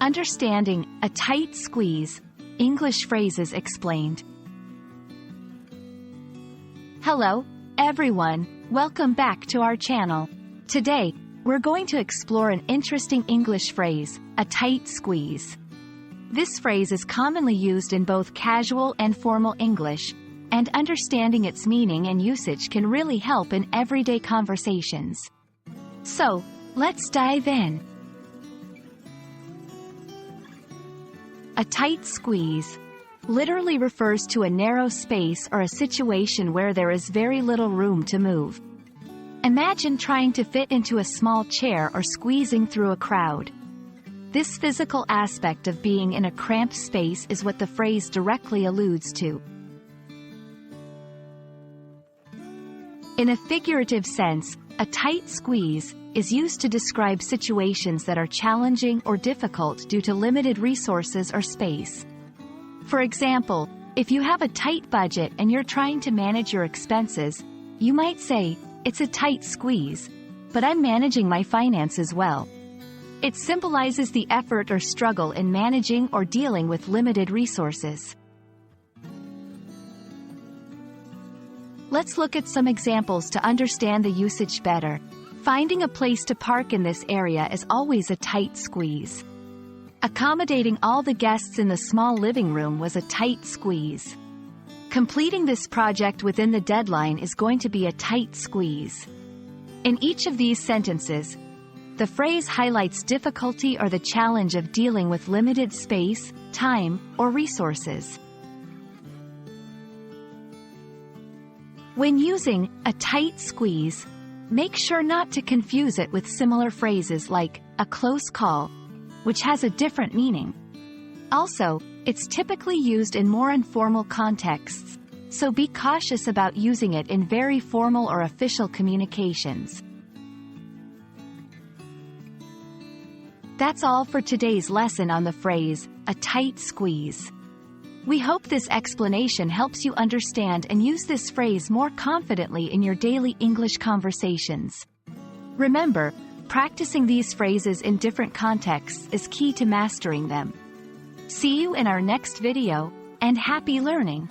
Understanding a tight squeeze. English phrases explained. Hello, everyone. Welcome back to our channel. Today, we're going to explore an interesting English phrase, a tight squeeze. This phrase is commonly used in both casual and formal English, and understanding its meaning and usage can really help in everyday conversations. So, let's dive in. A tight squeeze literally refers to a narrow space or a situation where there is very little room to move. Imagine trying to fit into a small chair or squeezing through a crowd. This physical aspect of being in a cramped space is what the phrase directly alludes to. In a figurative sense, a tight squeeze is used to describe situations that are challenging or difficult due to limited resources or space. For example, if you have a tight budget and you're trying to manage your expenses, you might say, "It's a tight squeeze, but I'm managing my finances well." It symbolizes the effort or struggle in managing or dealing with limited resources. Let's look at some examples to understand the usage better. Finding a place to park in this area is always a tight squeeze. Accommodating all the guests in the small living room was a tight squeeze. Completing this project within the deadline is going to be a tight squeeze. In each of these sentences, the phrase highlights difficulty or the challenge of dealing with limited space, time, or resources. When using a tight squeeze, make sure not to confuse it with similar phrases like a close call, which has a different meaning. Also, it's typically used in more informal contexts, so be cautious about using it in very formal or official communications. That's all for today's lesson on the phrase, a tight squeeze. We hope this explanation helps you understand and use this phrase more confidently in your daily English conversations. Remember, practicing these phrases in different contexts is key to mastering them. See you in our next video, and happy learning!